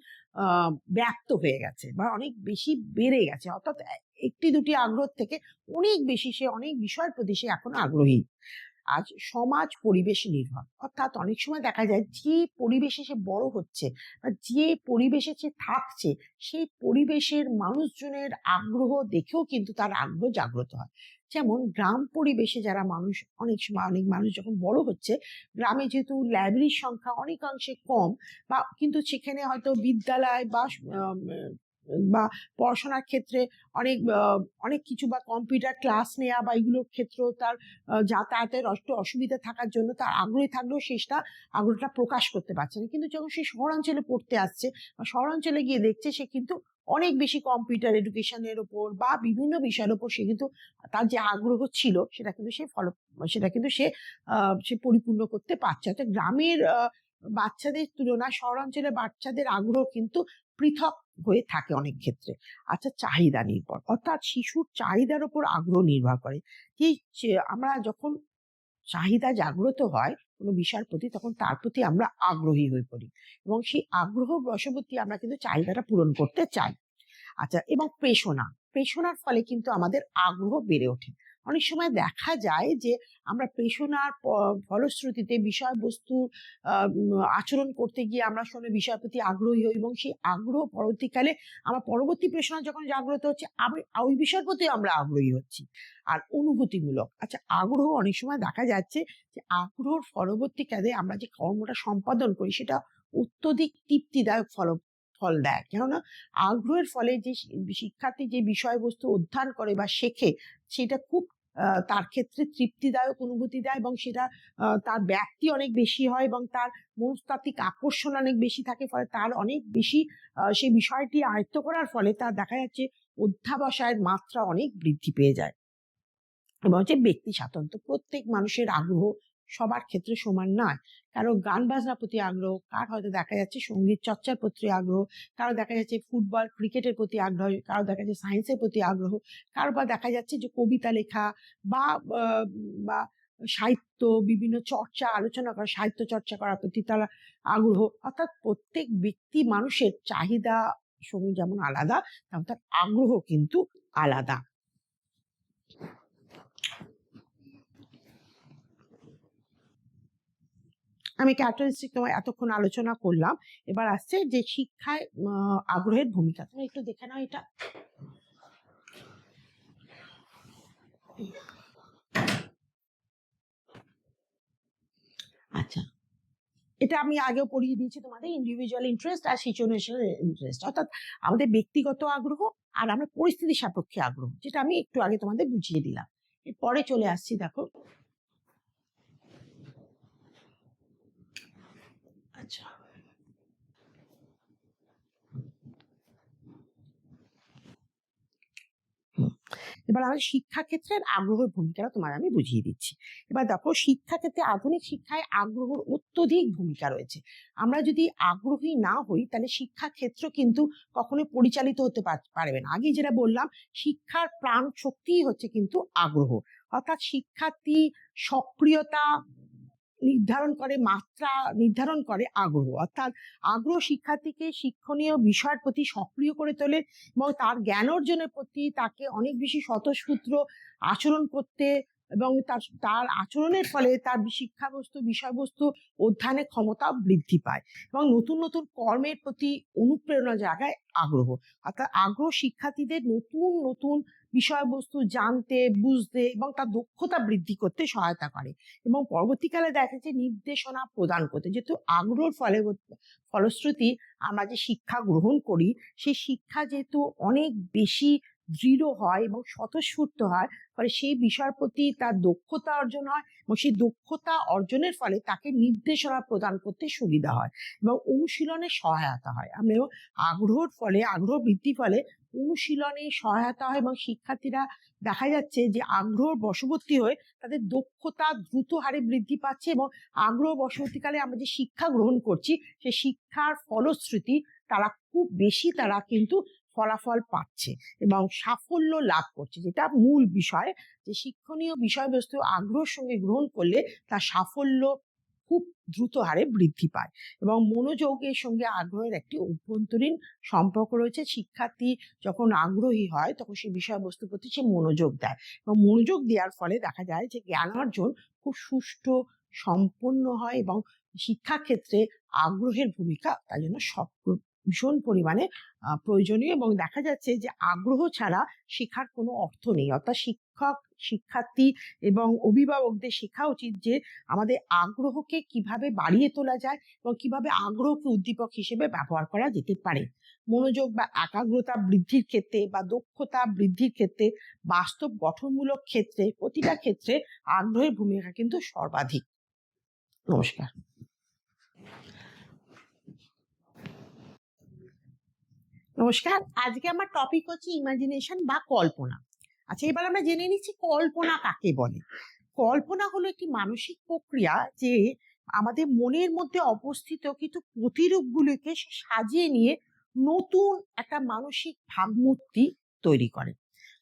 ব্যাপ্ত হয়ে গেছে বা অনেক বেশি বেড়ে গেছে। অর্থাৎ একটি দুটি আগ্রহ থেকে অনেক বেশি সে অনেক বিষয়ের প্রতি সে এখন আগ্রহী। আজ সমাজ পরিবেশ নির্ভর, অর্থাৎ অনেক সময় দেখা যায় যে পরিবেশে সে বড় হচ্ছে বা যে পরিবেশে সে থাকছে সেই পরিবেশের মানুষজনের আগ্রহ দেখেও কিন্তু তার আগ্রহ জাগ্রত হয়। যেমন গ্রাম পরিবেশে যারা মানুষ, অনেক সময় অনেক মানুষ যখন বড় হচ্ছে, গ্রামে যেহেতু লাইব্রেরির সংখ্যা অনেকাংশে কম বা কিন্তু সেখানে হয়তো বিদ্যালয় বা বা পড়াশোনার ক্ষেত্রে অনেক কিছু বা কম্পিউটার ক্লাস নেওয়া বা এগুলোর ক্ষেত্রেও তার যাতায়াতের একটু অসুবিধা থাকার জন্য তার আগ্রহী থাকলেও সেটা আগ্রহটা প্রকাশ করতে পারছে না। কিন্তু যখন সে শহরাঞ্চলে পড়তে আসছে বা শহরাঞ্চলে গিয়ে দেখছে, সে কিন্তু অনেক বেশি কম্পিউটার এডুকেশনের ওপর বা বিভিন্ন বিষয়ের ওপর সে কিন্তু তার যে আগ্রহ ছিল সেটা কিন্তু সে পরিপূর্ণ করতে পারছে। অর্থাৎ গ্রামের বাচ্চাদের তুলনায় শহরাঞ্চলের বাচ্চাদের আগ্রহ কিন্তু পৃথক হয়ে থাকে অনেক ক্ষেত্রে। আচ্ছা, চাহিদা নির্ভর, অর্থাৎ শিশুর চাহিদার উপর আগ্রহ নির্ভর করে। আমরা যখন চাহিদা জাগ্রত হয় কোনো বিষয়ের প্রতি, তখন তার প্রতি আমরা আগ্রহী হয়ে পড়ি এবং সেই আগ্রহ বশবর্তী আমরা কিন্তু চাহিদাটা পূরণ করতে চাই। আচ্ছা, এবং প্রেষণার ফলে কিন্তু আমাদের আগ্রহ বেড়ে ওঠে। অনেক সময় দেখা যায় যে আমরা প্রেষণার ফলশ্রুতিতে বিষয়বস্তুর আচরণ করতে গিয়ে আমরা শুনে বিষয়ের প্রতি আগ্রহী হই এবং সেই আগ্রহ পরবর্তীকালে আমার পরবর্তী প্রেষণা যখন জাগ্রত হচ্ছে, ওই বিষয়ের প্রতি আমরা আগ্রহী হচ্ছি। আর অনুভূতিমূলক, আচ্ছা, আগ্রহ অনেক সময় দেখা যাচ্ছে যে আগ্রহর পরবর্তীকালে আমরা যে কর্মটা সম্পাদন করি সেটা অত্যধিক তৃপ্তিদায়ক ফল দেয়। কেননা আগ্রহের ফলে যে শিক্ষার্থী যে বিষয়বস্তু অধ্যয়ন করে বা শেখে, সেটা খুব তার ক্ষেত্রে তৃপ্তিদায়ক অনুভূতি দেয় এবং সেটা তার ব্যাপ্তি অনেক বেশি হয় এবং তার মনস্তাত্ত্বিক আকর্ষণ অনেক বেশি থাকে। ফলে তার অনেক বেশি সেই বিষয়টি আয়ত্ত করার ফলে তার দেখা যাচ্ছে অধ্যাবসায়ের মাত্রা অনেক বৃদ্ধি পেয়ে যায়। এবং হচ্ছে ব্যক্তি স্বাতন্ত্র্য, প্রত্যেক মানুষের আগ্রহ সবার ক্ষেত্রে সমান নয়। কারো গান বাজনার প্রতি আগ্রহ, কার হয়তো দেখা যাচ্ছে সঙ্গীত চর্চার প্রতি আগ্রহ, কারো দেখা যাচ্ছে ফুটবল ক্রিকেটের প্রতি আগ্রহ, কারো দেখা যাচ্ছে সায়েন্সের প্রতি আগ্রহ, কারো বা দেখা যাচ্ছে যে কবিতা লেখা বা বা সাহিত্য, বিভিন্ন চর্চা আলোচনা করা, সাহিত্য চর্চা করার প্রতি তার আগ্রহ। অর্থাৎ প্রত্যেক ব্যক্তি মানুষের চাহিদা সঙ্গে যেমন আলাদা, তেমন তার আগ্রহ কিন্তু আলাদা। আমি ক্যারেক্টারিস্টিক তোমায় এতক্ষণ আলোচনা করলাম। এবার আসছে যে শিক্ষায় আগ্রহের ভূমিকা। তুমি একটু দেখে নাও এটা। আচ্ছা, এটা আমি আগেও পড়িয়ে দিয়েছি তোমাদের, ইন্ডিভিজুয়াল ইন্টারেস্ট আর সিচুয়েশনাল ইন্টারেস্ট, অর্থাৎ আমাদের ব্যক্তিগত আগ্রহ আর আমরা পরিস্থিতি সাপেক্ষে আগ্রহ, যেটা আমি একটু আগে তোমাদের বুঝিয়ে দিলাম। এরপরে চলে আসছি, দেখো। আচ্ছা, এবার আমাদের শিক্ষাক্ষেত্রের আগ্রহের ভূমিকাটা তোমার আমি বুঝিয়ে দিচ্ছি। এবার দেখো, শিক্ষাক্ষেত্রে আধুনিক শিক্ষায় আগ্রহের অত্যধিক ভূমিকা রয়েছে। আমরা যদি আগ্রহী না হই তাহলে শিক্ষাক্ষেত্র কিন্তু কখনোই পরিচালিত হতে পারবে না। আগে যেটা বললাম, শিক্ষার প্রাণ শক্তিই হচ্ছে কিন্তু আগ্রহ। অর্থাৎ শিক্ষার্থী সক্রিয়তা নির্ধারণ করে আগ্রহ। অর্থাৎ আগ্রহ শিক্ষার্থীকে শিক্ষণীয় বিষয়ের প্রতি সক্রিয় করে তোলে এবং তার জ্ঞান অর্জনের প্রতি তাকে অনেক বেশি স্বতঃস্ফূর্ত আচরণ করতে এবং তার আচরণের ফলে তার বিষয়বস্তু অধ্যয়নের ক্ষমতা বৃদ্ধি পায় এবং নতুন নতুন কর্মের প্রতি অনুপ্রেরণা জাগায় আগ্রহ। অর্থাৎ আগ্রহ শিক্ষার্থীদের নতুন নতুন বিষয়বস্তু জানতে, বুঝতে এবং তার দক্ষতা বৃদ্ধি করতে সহায়তা করে এবং পরবর্তীকালে দেখা যাচ্ছে নির্দেশনা প্রদান করতে। যেহেতু আগ্রহের ফলশ্রুতি আমরা যে শিক্ষা গ্রহণ করি, সেই শিক্ষা যেহেতু অনেক বেশি দৃঢ় হয় এবং স্বতঃস্ফূর্ত হয়, ফলে সেই বিষয়ের প্রতি তার দক্ষতা অর্জন হয় এবং সেই দক্ষতা অর্জনের ফলে তাকে নির্দেশনা প্রদান করতে সুবিধা হয় এবং অনুশীলনের সহায়তা হয়। আমরা আগ্রহ বৃদ্ধির ফলে অনুশীলনে সহায়তা হয় এবং শিক্ষার্থীরা দেখা যাচ্ছে যে আগ্রহ বশবর্তী হয়ে তাদের দক্ষতা দ্রুত হারে বৃদ্ধি পাচ্ছে এবং আগ্রহ বশবর্তীকালে আমরা যে শিক্ষা গ্রহণ করছি, সেই শিক্ষার ফলশ্রুতি তারা কিন্তু ফলাফল পাচ্ছে এবং সাফল্য লাভ করছে, যেটা মূল বিষয়। যে শিক্ষণীয় বিষয়বস্তু আগ্রহের সঙ্গে গ্রহণ করলে তার সাফল্য খুব দ্রুত হারে বৃদ্ধি পায় এবং মনোযোগের সঙ্গে আগ্রহের একটি অভ্যন্তরীণ সম্পর্ক রয়েছে। শিক্ষার্থী যখন আগ্রহী হয় তখন সেই বিষয়বস্তুর প্রতি সে মনোযোগ দেয় এবং মনোযোগ দেওয়ার ফলে দেখা যায় যে জ্ঞান অর্জন খুব সুষ্ঠু সম্পন্ন হয় এবং শিক্ষাক্ষেত্রে আগ্রহের ভূমিকা তাই জন্য ভীষণ পরিমাণে প্রয়োজনীয় এবং দেখা যাচ্ছে যে আগ্রহ ছাড়া শেখার কোনো অর্থ নেই। অর্থাৎ শিক্ষার্থী এবং অভিভাবকদের শেখা উচিত যে আমাদের আগ্রহকে কিভাবে বাড়িয়ে তোলা যায় এবং কিভাবে আগ্রহকে উদ্দীপক হিসেবে ব্যবহার করা যেতে পারে। মনোযোগ বা একাগ্রতা বৃদ্ধির ক্ষেত্রে বা দক্ষতা বৃদ্ধির ক্ষেত্রে, বাস্তব গঠনমূলক ক্ষেত্রে, প্রতিটা ক্ষেত্রে আগ্রহের ভূমিকা কিন্তু সর্বাধিক। নমস্কার। নমস্কার, আজকে আমার টপিক হচ্ছে ইমাজিনেশন বা কল্পনা। আচ্ছা, এবার আমরা জেনে নিচ্ছি কল্পনা কাকে বলে। কল্পনা হলো একটি মানসিক প্রক্রিয়া যে আমাদের মনের মধ্যে অবস্থিত কিন্তু প্রতিরূপগুলিকে সাজিয়ে নিয়ে নতুন একটা মানসিক ভাবমূর্তি তৈরি করে।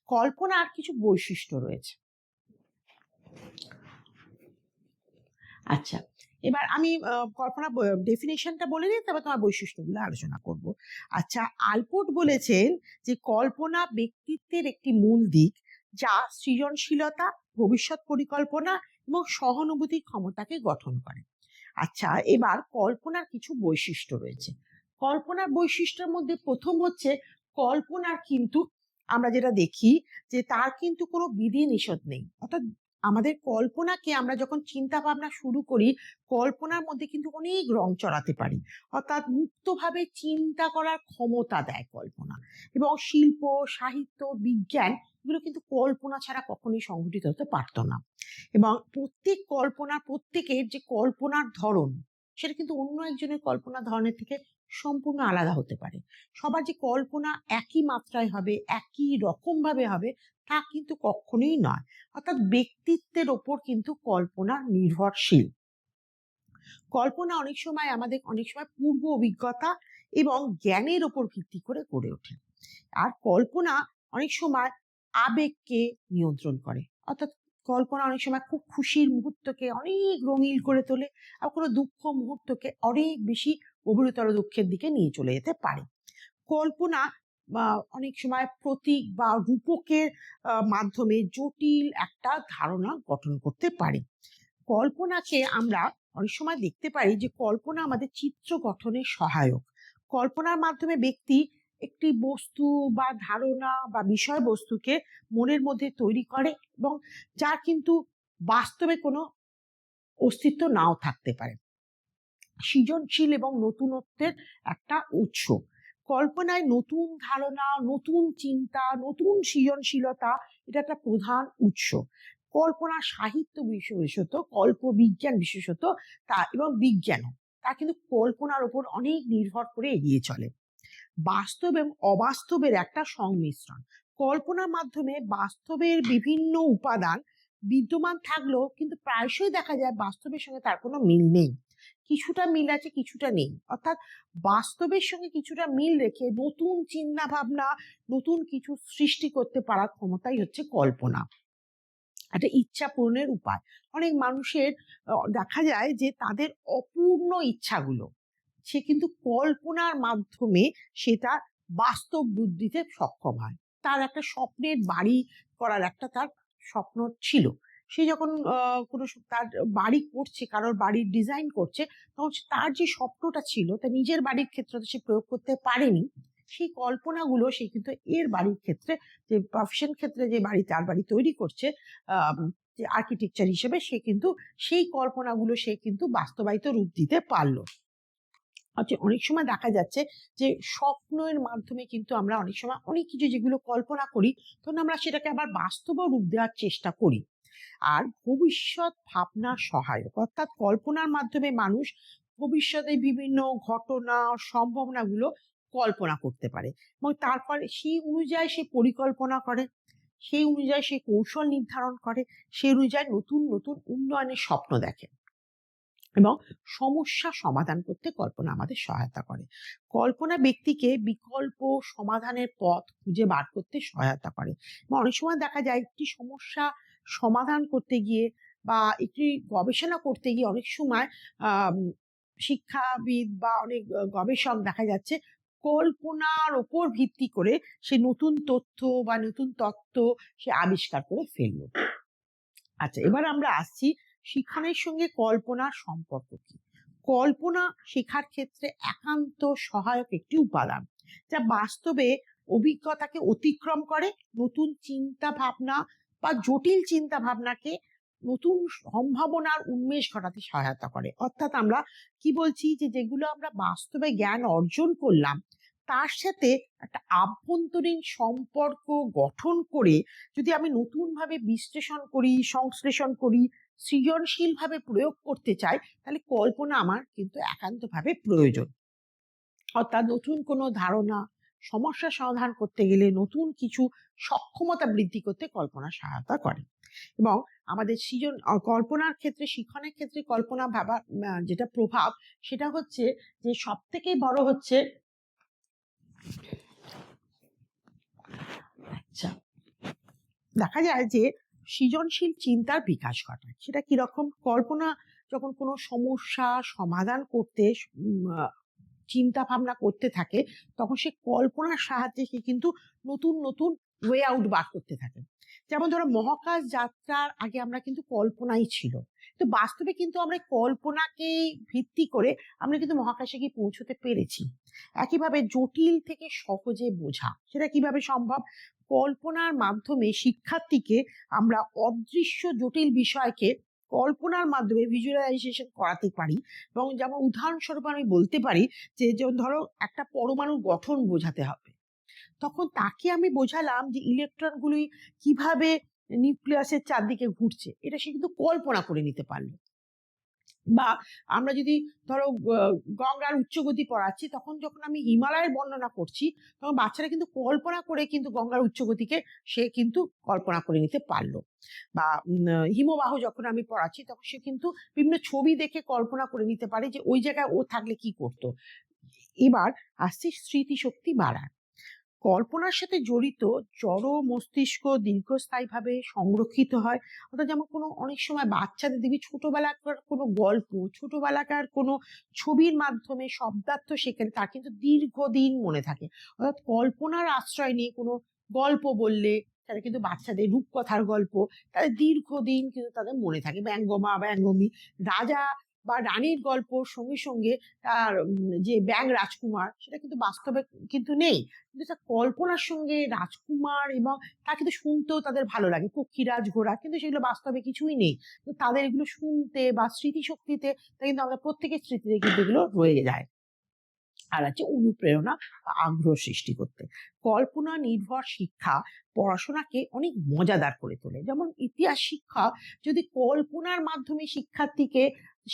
কল্পনার কিছু বৈশিষ্ট্য রয়েছে। আচ্ছা, এবার আমি কল্পনা ডেফিনেশনটা বলে দিই, তবে তোমার বৈশিষ্ট্যগুলো আলোচনা করব। আচ্ছা, আলপোর্ট বলেছেন যে কল্পনা ব্যক্তিত্বের একটি মূল দিক যা সৃজনশীলতা, ভবিষ্যৎ পরিকল্পনা এবং সহানুভূতির ক্ষমতাকে গঠন করে। আচ্ছা, এবার কল্পনার কিছু বৈশিষ্ট্য রয়েছে। কল্পনার বৈশিষ্ট্যের মধ্যে প্রথম হচ্ছে কল্পনার কিন্তু আমরা যেটা দেখি যে তার কিন্তু কোনো বিধি নিষেধ নেই। অর্থাৎ আমাদের কল্পনাকে আমরা যখন চিন্তা ভাবনা শুরু করি, কল্পনার মধ্যে কিন্তু অনেক রং চড়াতে পারি। অর্থাৎ মুক্তভাবে চিন্তা করার ক্ষমতা দেয় কল্পনা। এবং শিল্প, সাহিত্য, বিজ্ঞান এগুলো কিন্তু কল্পনা ছাড়া কখনোই সংঘটিত হতে পারতো না। এবং প্রত্যেকের যে কল্পনার ধরন, সেটা কিন্তু অন্য একজনের কল্পনার ধরনের থেকে সম্পূর্ণ আলাদা হতে পারে। সবার যে কল্পনা একই মাত্রায় হবে, একই রকম ভাবে হবে, তা কিন্তু কখনোই নয়। অর্থাৎ ব্যক্তিত্বের ওপর কিন্তু কল্পনা নির্ভরশীল। কল্পনা অনেক সময় পূর্ব অভিজ্ঞতা এবং জ্ঞানের ওপর ভিত্তি করে গড়ে ওঠে। আর কল্পনা অনেক সময় আবেগকে নিয়ন্ত্রণ করে। অর্থাৎ কল্পনা অনেক সময় খুব খুশির মুহূর্তকে অনেক রঙিন করে তোলে, আর কোনো দুঃখ মুহূর্তকে অনেক বেশি গভীরতর দুঃখের দিকে নিয়ে চলে যেতে পারে। কল্পনা অনেক সময় প্রতীক বা রূপকের মাধ্যমে জটিল একটা ধারণা গঠন করতে পারে। কল্পনাকে আমরা অনেক সময় দেখতে পারি যে কল্পনা আমাদের চিত্র গঠনের সহায়ক। কল্পনার মাধ্যমে ব্যক্তি একটি বস্তু বা ধারণা বা বিষয়বস্তুকে মনের মধ্যে তৈরি করে, এবং যার কিন্তু বাস্তবে কোনো অস্তিত্ব নাও থাকতে পারে। সৃজনশীল এবং নতুনত্বের একটা উৎস। কল্পনায় নতুন ধারণা, নতুন চিন্তা, নতুন সৃজনশীলতা, এটা একটা প্রধান উৎস। কল্পনা সাহিত্য বিশেষত, কল্পবিজ্ঞান বিশেষত এবং বিজ্ঞানও তা কিন্তু কল্পনার উপর অনেক নির্ভর করে এগিয়ে চলে। বাস্তব এবং অবাস্তবের একটা সংমিশ্রণ। কল্পনার মাধ্যমে বাস্তবের বিভিন্ন উপাদান বিদ্যমান থাকলেও কিন্তু প্রায়শই দেখা যায় বাস্তবের সঙ্গে তার কোনো মিল নেই। কিছুটা মিল আছে, কিছুটা নেই। অর্থাৎ বাস্তবের সঙ্গে কিছুটা মিল রেখে নতুন চিন্তা ভাবনা, নতুন কিছু সৃষ্টি করতে পারার ক্ষমতাই হচ্ছে কল্পনা, একটা ইচ্ছা পূরণের উপায়। অনেক মানুষের দেখা যায় যে তাদের অপূর্ণ ইচ্ছাগুলো সে কিন্তু কল্পনার মাধ্যমে সেটা বাস্তব রূপ দিতে সক্ষম হয়। তার একটা স্বপ্নের বাড়ি করার একটা তার স্বপ্ন ছিল। সে যখন কোনো তার বাড়ি করছে, কারোর বাড়ির ডিজাইন করছে, তখন তার যে স্বপ্নটা ছিল তা নিজের বাড়ির ক্ষেত্রে সে প্রয়োগ করতে পারেনি। সেই কল্পনাগুলো সে কিন্তু এর বাড়ির ক্ষেত্রে, যে প্রফেশন ক্ষেত্রে যে তার বাড়ি তৈরি করছে যে আর্কিটেকচার হিসেবে, সে কিন্তু সেই কল্পনাগুলো সে কিন্তু বাস্তবায়িত রূপ দিতে পারলো। আচ্ছা, অনেক সময় দেখা যাচ্ছে যে স্বপ্নের মাধ্যমে কিন্তু আমরা অনেক সময় অনেক কিছু যেগুলো কল্পনা করি, তখন আমরা সেটাকে আবার বাস্তব রূপ দেওয়ার চেষ্টা করি। আর ভবিষ্যৎ ভাবনা সহায়ক, অর্থাৎ কল্পনার মাধ্যমে মানুষ ভবিষ্যতে বিভিন্ন ঘটনা, সম্ভাবনাগুলো কল্পনা করতে পারে, এবং তারপর সেই অনুযায়ী সে পরিকল্পনা করে, সেই অনুযায়ী সে কৌশল নির্ধারণ করে, সেই অনুযায়ী নতুন নতুন উন্নয়নের স্বপ্ন দেখে এবং সমস্যা সমাধান করতে কল্পনা আমাদের সহায়তা করে। কল্পনা ব্যক্তিকে বিকল্প সমাধানের পথ খুঁজে বার করতে সহায়তা করে। এবং অনেক সময় দেখা যায় একটি সমস্যা সমাধান করতে গিয়ে বা একটি গবেষণা করতে গিয়ে অনেক সময় শিক্ষাবিদ বা অনেক গবেষক দেখা যাচ্ছে কল্পনার ওপর ভিত্তি করে সে নতুন তথ্য বা নতুন তত্ত্ব সে আবিষ্কার করে ফেললো। আচ্ছা, এবার আমরা আসছি শিক্ষণের সঙ্গে কল্পনার সম্পর্ক কি। কল্পনা শেখার ক্ষেত্রে একান্ত সহায়ক একটি উপাদান, যা বাস্তবে অভিজ্ঞতাকে অতিক্রম করে নতুন চিন্তা ভাবনা বা জটিল চিন্তা ভাবনাকে নতুন সম্ভাবনার উন্মেষ ঘটাতে সহায়তা করে। অর্থাৎ আমরা কি বলছি, যে যেগুলো আমরা বাস্তবে জ্ঞান অর্জন করলাম তার সাথে একটা আভ্যন্তরীণ সম্পর্ক গঠন করে যদি আমি নতুনভাবে বিশ্লেষণ করি, সংশ্লেষণ করি, সৃজনশীলভাবে প্রয়োগ করতে চাই, তাহলে কল্পনা আমার কিন্তু একান্তভাবে প্রয়োজন। অর্থাৎ নতুন কোনো ধারণা, সমস্যা সমাধান করতে গেলে নতুন কিছু সক্ষমতা বৃদ্ধি করতে কল্পনা সহায়তা করে। এবং আমাদের কল্পনার ক্ষেত্রে, শিক্ষণের ক্ষেত্রে কল্পনা ভাবা যেটা প্রভাব, সেটা হচ্ছে যে সব থেকে বড় হচ্ছে আচ্ছা, দেখা যায় যে সৃজনশীল চিন্তার বিকাশ ঘটায়। সেটা কিরকম? কল্পনা যখন কোনো সমস্যা সমাধান করতে চিন্তা ভাবনা করতে থাকে, তখন সে কল্পনার সাহায্যে সে কিন্তু নতুন নতুন ওয়ে আউট বার করতে থাকে। যেমন ধরো, মহাকাশ যাত্রার আগে আমরা কিন্তু কল্পনাই ছিল, তো বাস্তবে কিন্তু আমরা কল্পনাকে ভিত্তি করে আমরা কিন্তু মহাকাশে গিয়ে পৌঁছতে পেরেছি। একইভাবে জটিল থেকে সহজে বোঝা, সেটা কিভাবে সম্ভব? কল্পনার মাধ্যমে শিক্ষার্থীকে আমরা অদৃশ্য জটিল বিষয়কে কল্পনার মাধ্যমে ভিজুয়ালাইজেশন করাতে পারি। এবং যেমন উদাহরণস্বরূপ আমি বলতে পারি যে, যেমন ধরো একটা পরমাণুর গঠন বোঝাতে হবে, তখন তাকে আমি বোঝালাম যে ইলেকট্রনগুলি কিভাবে নিউক্লিয়াসের চারদিকে ঘুরছে, এটা সে কিন্তু কল্পনা করে নিতে পারলো। বা আমরা যদি ধরো গঙ্গার উচ্চগতি পড়াচ্ছি, তখন যখন আমি হিমালয়ের বর্ণনা করছি, তখন বাচ্চারা কিন্তু কল্পনা করে কিন্তু গঙ্গার উচ্চগতিকে সে কিন্তু কল্পনা করে নিতে পারলো। বা হিমবাহ যখন আমি পড়াচ্ছি, তখন সে কিন্তু বিভিন্ন ছবি দেখে কল্পনা করে নিতে পারে যে ওই জায়গায় ও থাকলে কি করতো। এবার আসছে স্মৃতিশক্তি বাড়ায়। কল্পনার সাথে জড়িত জড় মস্তিষ্ক দীর্ঘস্থায়ীভাবে সংরক্ষিত হয়। অর্থাৎ যেমন কোনো অনেক সময় বাচ্চাদের দেখবি ছোটবেলাকার কোনো গল্প, ছোটবেলাকার কোনো ছবির মাধ্যমে শব্দার্থ শেখেন, তার কিন্তু দীর্ঘদিন মনে থাকে। অর্থাৎ কল্পনার আশ্রয় নিয়ে কোনো গল্প বললে, তারা কিন্তু বাচ্চাদের রূপকথার গল্প, তাদের দীর্ঘদিন কিন্তু তাদের মনে থাকে। ব্যঙ্গমা ব্যঙ্গমী, রাজা বা রানীর গল্প সঙ্গে সঙ্গে তার যে ব্যাঙ রাজকুমার, সেটা কিন্তু বাস্তবে কিন্তু নেই, কিন্তু এটা কল্পনার সঙ্গে রাজকুমার, এবং তা কিন্তু শুনতেও তাদের ভালো লাগে, পক্ষীরাজ ঘোড়া, কিন্তু সেগুলো বাস্তবে কিছুই নেই। তো তাদের এগুলো শুনতে বা স্মৃতিশক্তিতে, তা কিন্তু আমাদের প্রত্যেকের স্মৃতিতে কিন্তু এগুলো রয়ে যায়। আর আছে অনুপ্রেরণা বা আগ্রহ সৃষ্টি করতে। কল্পনা নির্ভর শিক্ষা পড়াশোনাকে অনেক মজাদার করে তোলে। যেমন ইতিহাস শিক্ষা যদি কল্পনার মাধ্যমে শিক্ষার্থীকে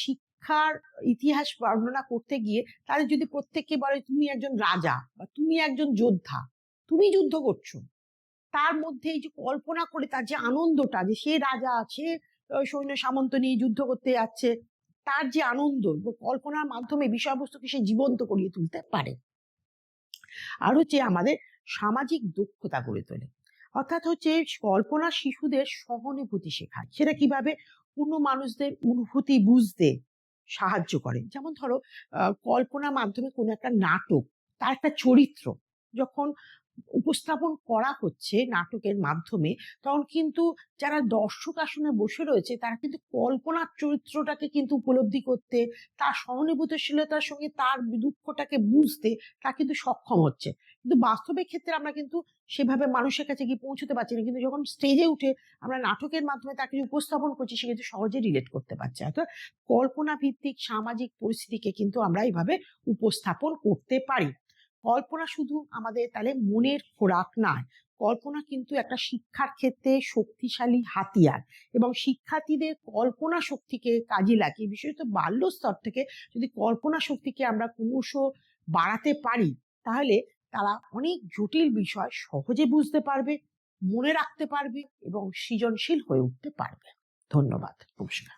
শিক্ষার ইতিহাস বর্ণনা করতে গিয়ে তাদের যদি প্রত্যেককে বলে তুমি একজন রাজা বা তুমি একজন যোদ্ধা, তুমি যুদ্ধ করছো, তার মধ্যে এই যে কল্পনা করে তার যে আনন্দটা, যে সে রাজা আছে, সৈন্য সামন্ত নিয়ে যুদ্ধ করতে যাচ্ছে, তার যে আনন্দ, কল্পনার মাধ্যমে বিষয়বস্তুকে সে জীবন্ত করিয়ে তুলতে পারে। আর হচ্ছে আমাদের সামাজিক দক্ষতা গড়ে তোলে। অর্থাৎ হচ্ছে কল্পনা শিশুদের সহানুভূতি শেখায়। সেটা কিভাবে? অন্য মানুষদের অনুভূতি বুঝতে সাহায্য করে। যেমন ধরো, কল্পনার মাধ্যমে কোনো একটা নাটক, তার একটা চরিত্র যখন উপস্থাপন করা হচ্ছে নাটকের মাধ্যমে, তখন কিন্তু যারা দর্শক আসনে বসে রয়েছে, তারা কিন্তু কল্পনার চরিত্রটাকে কিন্তু উপলব্ধি করতে, তার সহানুভূতিশীলতার সঙ্গে তার দুঃখটাকে বুঝতে তা কিন্তু সক্ষম হচ্ছে। কিন্তু বাস্তবের ক্ষেত্রে আমরা কিন্তু সেভাবে মানুষের কাছে গিয়ে পৌঁছতে পারছি না, কিন্তু যখন স্টেজে উঠে আমরা নাটকের মাধ্যমে তাকে উপস্থাপন করছি, সে কিন্তু সহজে রিলেট করতে পারছে। অর্থাৎ কল্পনা ভিত্তিক সামাজিক পরিস্থিতিকে কিন্তু আমরা এইভাবে উপস্থাপন করতে পারি। কল্পনা শুধু আমাদের তাহলে মনের খোরাক নয়, কল্পনা কিন্তু একটা শিক্ষার ক্ষেত্রে শক্তিশালী হাতিয়ার। এবং শিক্ষার্থীদের কল্পনা শক্তিকে কাজে লাগিয়ে, বিশেষত বাল্য স্তর থেকে যদি কল্পনা শক্তিকে আমরা ক্রমশ বাড়াতে পারি, তাহলে তারা অনেক জটিল বিষয় সহজে বুঝতে পারবে, মনে রাখতে পারবে এবং সৃজনশীল হয়ে উঠতে পারবে। ধন্যবাদ, নমস্কার।